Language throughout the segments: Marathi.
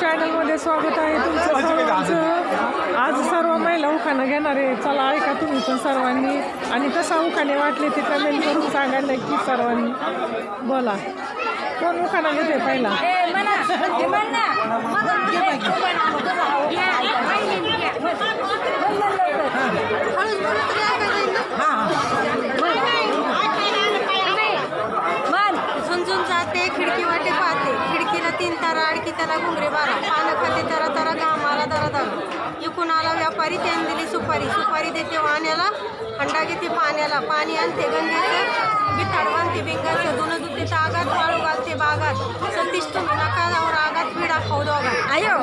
चॅनलमध्ये स्वागत आहे तुमचं सर्वांचं। आज सर्व महिला उखाणं घेणार आहे, चला ऐका तुम्ही पण सर्वांनी। आणि कसा उखाणे वाटले ते कमेंट करून सांगा नक्की सर्वांनी। बोला कोण उखाणा घेते पहिला? झुंझुन जाते खिडकी वाटे पाहते, खिडकीला 3 तारा अडकी त्याला घुंगरे बारा, पानं खाते तरा तरा घामाला दरा दरा, इकून आला व्यापारी त्याने दिली सुपारी, सुपारी देते वाण्याला, अंडा घेते पाण्याला, पाणी आणते गंगेचं, बिथाड बांधते बिंगाचं, धुणं धुते तागात, वाळू घालते बागात, सतीश तुम्ही नका जाऊ रागात, विडा खाऊ दोघात। आयो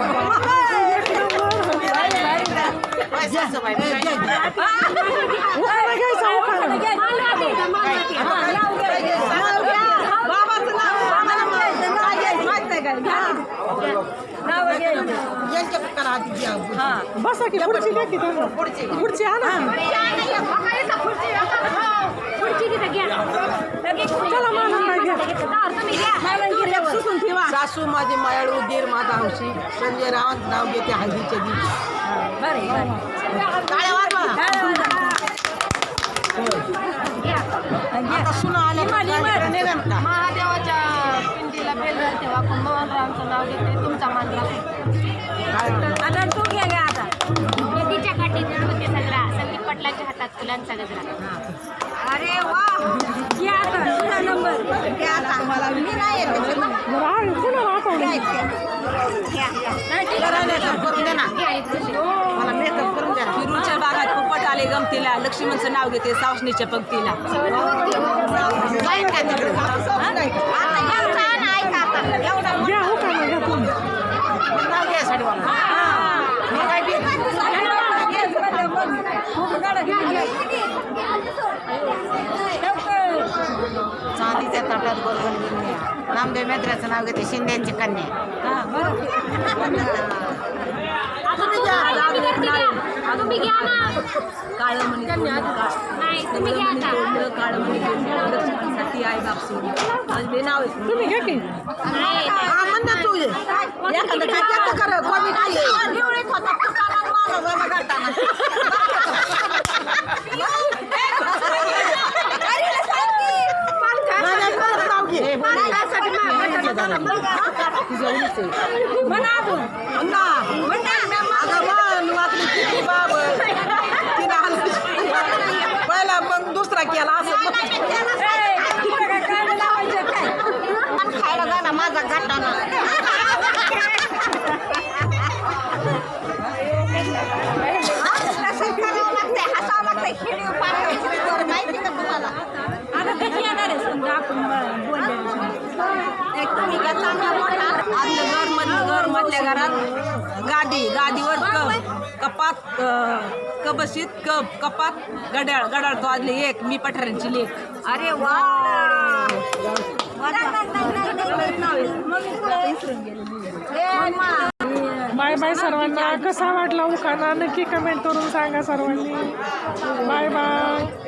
बसा की पुढची घ्या की पुढची आणा सासू माझे मायाळू दीर माझा हौशी, संजय रावत नाव घेते हळदीचे दिवशी। आता सुना आले महादेवाच्या पिंडीला बेल घालते वाकून मोहनरावचं नाव घेते तुमचा मान आता तू घ्या गा आता नदीच्या काठी होते सगळा संदीप पटलाच्या हातात फुलांचा गजरा। अरे वा घ्या आता तुझा नंबर घ्या आता मला मी नाही येत फिरूच्या बागात पोपट आले गमतीला, लक्ष्मणचं नाव घेते सावसनीच्या पंक्तीला। चांदीच्या ताटात बरोबर नामदेव मेद्राचं नाव घेते शिंद्यांची कन्या। तुम्ही घ्या ना काळं म्हणी नाही तुम्ही घ्या आता काळं म्हणी आई बापसू नाव तुम्ही घ्या की म्हणतात तू एखादं काय कर कोणी पहिला मग दुसरा केला असं खायला गा ना माझा घाटाना हसावं लागतंय खेळी माहिती का तुम्हाला? आता कशी येणार आहे समजा आपण तुम्ही काय चांगला मोठा आपलं घर मधल्या घरात गादीवर कपात कबशीत कपात घड्याळ घड्याळ तो आदले एक मी पठारांची लेख। अरे वा बाय बाय सर्वांना। कसा वाटला उखाणा नक्की कमेंट करून सांगा सर्वांनी। Bye bye.